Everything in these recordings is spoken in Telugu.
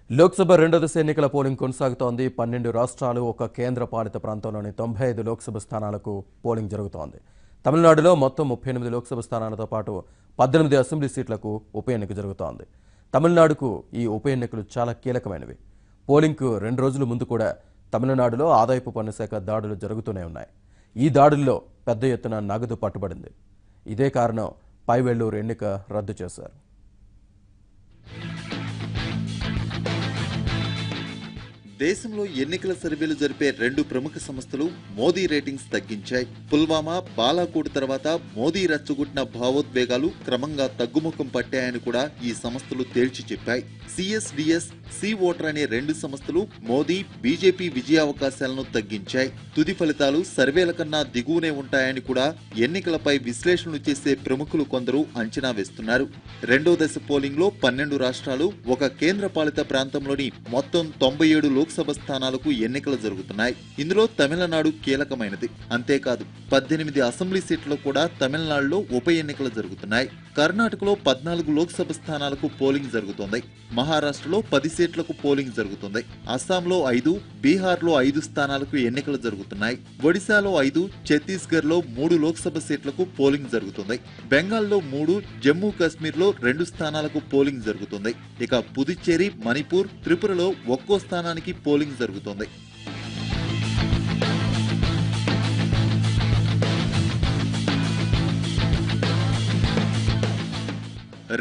లోక్సభ రెండో దశ ఎన్నికల పోలింగ్ కొనసాగుతోంది. 12 రాష్ట్రాలు, ఒక కేంద్ర పాలిత ప్రాంతంలోని 95 లోక్సభ స్థానాలకు పోలింగ్ జరుగుతోంది. తమిళనాడులో మొత్తం 38 లోక్సభ స్థానాలతో పాటు 18 అసెంబ్లీ సీట్లకు ఉప ఎన్నిక జరుగుతోంది. తమిళనాడుకు ఈ ఉప ఎన్నికలు చాలా కీలకమైనవి. పోలింగ్కు 2 రోజుల ముందు కూడా తమిళనాడులో ఆదాయపు పన్ను శాఖ దాడులు జరుగుతూనే ఉన్నాయి. ఈ దాడుల్లో పెద్ద ఎత్తున నగదు పట్టుబడింది. ఇదే కారణం పైవెళ్లూరు ఎన్నిక రద్దు చేశారు. దేశంలో ఎన్నికల సర్వేలు జరిపే 2 ప్రముఖ సంస్థలు మోదీ రేటింగ్స్ తగ్గించాయి. పుల్వామా, బాలాకోట్ తర్వాత మోదీ రెచ్చగొట్టిన భావోద్వేగాలు క్రమంగా తగ్గుముఖం పట్టాయని కూడా ఈ సంస్థలు తేల్చి చెప్పాయి. సిఎస్డిఎస్, సి ఓటర్ అనే 2 సంస్థలు మోదీ, బీజేపీ విజయావకాశాలను తగ్గించాయి. తుది ఫలితాలు సర్వేల కన్నా దిగువనే ఉంటాయని కూడా ఎన్నికలపై విశ్లేషణలు చేసే ప్రముఖులు కొందరు అంచనా వేస్తున్నారు. రెండో దశ పోలింగ్ లో 12 రాష్ట్రాలు, ఒక కేంద్ర పాలిత ప్రాంతంలోని మొత్తం 97 లోక్సభ స్థానాలకు ఎన్నికలు జరుగుతున్నాయి. ఇందులో తమిళనాడు కీలకమైనది. అంతేకాదు 18 అసెంబ్లీ సీట్లలో కూడా తమిళనాడులో ఉప ఎన్నికలు జరుగుతున్నాయి. కర్ణాటకలో 14 లోక్సభ స్థానాలకు పోలింగ్ జరుగుతోంది. మహారాష్ట్రలో 10 సీట్లకు పోలింగ్ జరుగుతుంది. అస్సాంలో 5, బీహార్లో 5 స్థానాలకు ఎన్నికలు జరుగుతున్నాయి. ఒడిశాలో 5, ఛత్తీస్గఢ్లో 3 లోక్సభ సీట్లకు పోలింగ్ జరుగుతుంది. బెంగాల్లో 3, జమ్మూ కాశ్మీర్లో 2 స్థానాలకు పోలింగ్ జరుగుతుంది. ఇక పుదుచ్చేరి, మణిపూర్, త్రిపురలో ఒక్కో స్థానానికి పోలింగ్ జరుగుతోంది.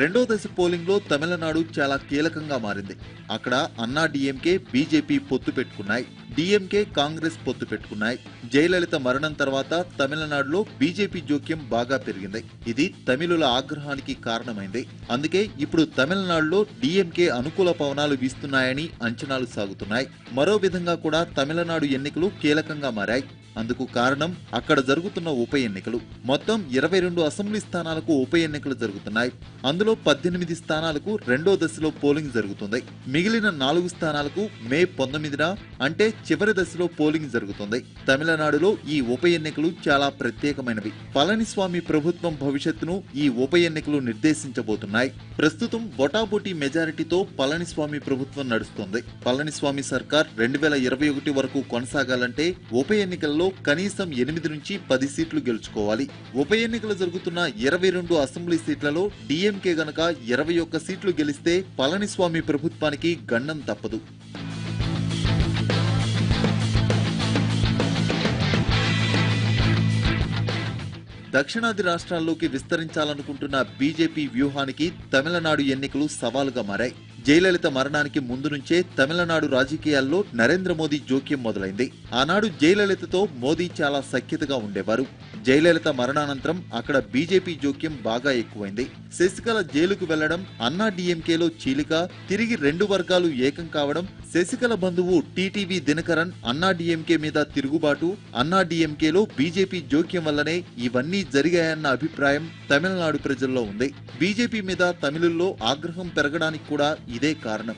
రెండో దశ పోలింగ్ లో తమిళనాడు చాలా కీలకంగా మారింది. అక్కడ అన్నా డిఎంకే, బీజేపీ పొత్తు పెట్టుకున్నాయి. డిఎంకే, కాంగ్రెస్ పొత్తు పెట్టుకున్నాయి. జయలలిత మరణం తర్వాత తమిళనాడులో బీజేపీ జోక్యం బాగా పెరిగింది. ఇది తమిళుల ఆగ్రహానికి కారణమైంది. అందుకే ఇప్పుడు తమిళనాడులో డిఎంకే అనుకూల పవనాలు వీస్తున్నాయని అంచనాలు సాగుతున్నాయి. మరో విధంగా కూడా తమిళనాడు ఎన్నికలు కీలకంగా మారాయి. అందుకు కారణం అక్కడ జరుగుతున్న ఉప ఎన్నికలు. మొత్తం 22 అసెంబ్లీ స్థానాలకు ఉప ఎన్నికలు జరుగుతున్నాయి. అందులో 18 స్థానాలకు రెండో దశలో పోలింగ్ జరుగుతుంది. మిగిలిన 4 స్థానాలకు మే 19న అంటే చివరి దశలో పోలింగ్ జరుగుతుంది. తమిళనాడులో ఈ ఉప ఎన్నికలు చాలా ప్రత్యేకమైనవి. పళనిస్వామి ప్రభుత్వం భవిష్యత్తును ఈ ఉప ఎన్నికలు నిర్దేశించబోతున్నాయి. ప్రస్తుతం బొటాబొటీ మెజారిటీతో పళనిస్వామి ప్రభుత్వం నడుస్తోంది. పళనిస్వామి సర్కార్ 2021 వరకు కొనసాగాలంటే ఉప ఎన్నికల్లో కనీసం 8 నుంచి 10 సీట్లు గెలుచుకోవాలి. ఉప ఎన్నికలు జరుగుతున్న 22 అసెంబ్లీ సీట్లలో డిఎంకే గనక 21 సీట్లు గెలిస్తే పళనిస్వామి ప్రభుత్వానికి గండం తప్పదు. దక్షిణాది రాష్ట్రాల్లోకి విస్తరించాలనుకుంటున్న బీజేపీ వ్యూహానికి తమిళనాడు ఎన్నికలు సవాలుగా మారాయి. జయలలిత మరణానికి ముందు నుంచే తమిళనాడు రాజకీయాల్లో నరేంద్ర మోదీ జోక్యం మొదలైంది. ఆనాడు జయలలితతో మోదీ చాలా సఖ్యతగా ఉండేవారు. జయలలిత మరణానంతరం అక్కడ బీజేపీ జోక్యం బాగా ఎక్కువైంది. శశికళ జైలుకు వెళ్లడం, అన్నా డిఎంకేలో చీలిక, తిరిగి 2 వర్గాలు ఏకం కావడం, శశికళ బంధువు టీటీవీ దినకరన్ అన్నా డిఎంకే మీద తిరుగుబాటు, అన్నా డిఎంకేలో బీజేపీ జోక్యం వల్లనే ఇవన్నీ జరిగాయన్న అభిప్రాయం తమిళనాడు ప్రజల్లో ఉంది. బీజేపీ మీద తమిళుల్లో ఆగ్రహం పెరగడానికి కూడా ఇదే కారణం.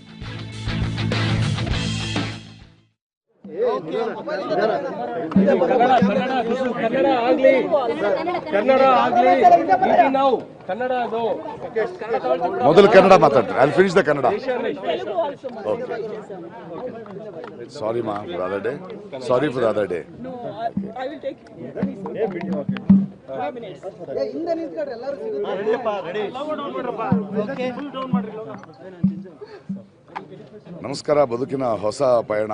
ಮೊದಲು ಕನ್ನಡ ಮಾತಾಡ್ತಾರೆ. I finish the Kannada. Sorry ಮಾ for other day. Sorry for other day. ನಮಸ್ಕಾರ. ಬದುಕಿನ ಹೊಸ ಪಯಣ.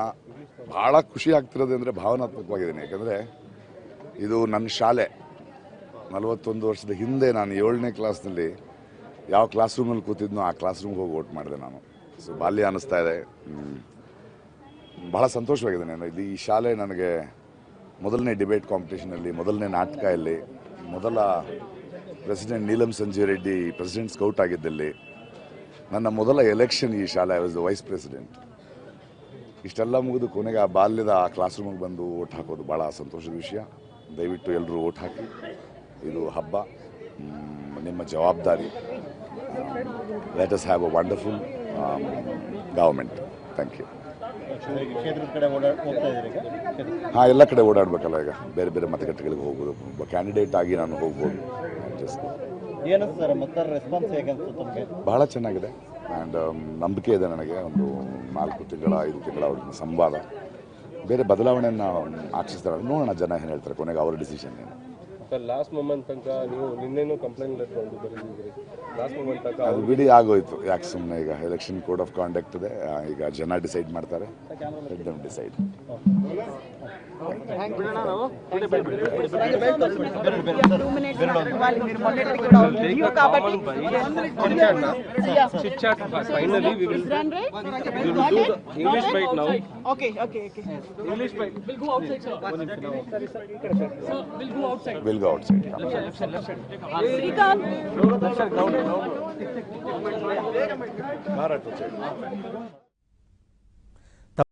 ಭಾಳ ಖುಷಿ ಆಗ್ತಿರೋದು ಅಂದರೆ ಭಾವನಾತ್ಮಕವಾಗಿದ್ದೀನಿ. ಯಾಕಂದರೆ ಇದು ನನ್ನ ಶಾಲೆ. 41 ವರ್ಷದ ಹಿಂದೆ ನಾನು 7ನೇ ಕ್ಲಾಸ್ನಲ್ಲಿ ಯಾವ ಕ್ಲಾಸ್ ರೂಮಲ್ಲಿ ಕೂತಿದ್ನೋ ಆ ಕ್ಲಾಸ್ ರೂಮ್ಗೆ ಹೋಗಿ ವೋಟ್ ಮಾಡಿದೆ ನಾನು. ಸೊ ಬಾಲ್ಯ ಅನ್ನಿಸ್ತಾ ಇದೆ. ಭಾಳ ಸಂತೋಷವಾಗಿದೆ. ನಾನು ಈ ಶಾಲೆ ನನಗೆ ಮೊದಲನೇ ಡಿಬೇಟ್ ಕಾಂಪಿಟೇಷನಲ್ಲಿ, ಮೊದಲನೇ ನಾಟಕದಲ್ಲಿ, ಮೊದಲ president Neelam Sanjeev Reddy president scout ಆಗಿದ್ದಲ್ಲಿ, ನನ್ನ ಮೊದಲ ಎಲೆಕ್ಷನ್ ಈ ಶಾಲೆ. I was the vice president. ಇಷ್ಟೆಲ್ಲ ಮುಗಿದು ಕೊನೆಗೆ ಆ ಬಾಲ್ಯದ ಆ ಕ್ಲಾಸ್ ರೂಮಿಗೆ ಬಂದು ವೋಟ್ ಹಾಕೋದು ಭಾಳ ಸಂತೋಷದ ವಿಷಯ. ದಯವಿಟ್ಟು ಎಲ್ಲರೂ ವೋಟ್ ಹಾಕಿ. ಇದು ಹಬ್ಬ, ನಿಮ್ಮ ಜವಾಬ್ದಾರಿ. Let us have a wonderful government. Thank you. ಹಾಂ, ಎಲ್ಲ ಕಡೆ ಓಡಾಡಬೇಕಲ್ಲ. ಈಗ ಬೇರೆ ಬೇರೆ ಮತಗಟ್ಟೆಗಳಿಗೆ ಹೋಗ್ಬೋದು. ಒಬ್ಬ ಕ್ಯಾಂಡಿಡೇಟ್ ಆಗಿ ನಾನು ಹೋಗ್ಬೋದು. ಭಾಳ ಚೆನ್ನಾಗಿದೆ. ಆ್ಯಂಡ್ ನಂಬಿಕೆ ಇದೆ ನನಗೆ. ಒಂದು 4 ತಿಂಗಳ 5 ತಿಂಗಳ ಅವ್ರ ಸಂವಾದ ಬೇರೆ ಬದಲಾವಣೆಯನ್ನು ಆಕ್ಷಿಸ್ತಾರೆ. ನೋಡೋಣ ಜನ ಏನು ಹೇಳ್ತಾರೆ, ಕೊನೆಗೆ ಅವರ ಡಿಸಿಷನ್ ಏನು. ಲಾಸ್ಟ್ ಮೊಮೆಂಟ್ ತನಕ ನೀವು ನಿನ್ನೆನೂ ಕಂಪ್ಲೇಂಟ್ ಲೆಟರ್ ಒಂದು ಬರೆದಿದ್ದೀರಿ. ಲಾಸ್ಟ್ ಮೊಮೆಂಟ್ ತನಕ ಅದು ಬಿಡಿ ಆಗೋಯ್ತು. ಯಾಕೆ ಸುಮ್ಮನೆ ಈಗ ಎಲೆಕ್ಷನ್ ಕೋಡ್ ಆಫ್ ಕಾಂಡಕ್ಟ್ ಇದೆ, ಈಗ ಜನ ಡಿಸೈಡ್ ಮಾಡ್ತಾರೆ. Let them decide. Finally, we will do the English bite now. Okay. English bite. We'll go outside, sir. Sir, we'll go outside. We'll go outside. Srikanth. Bharat outside.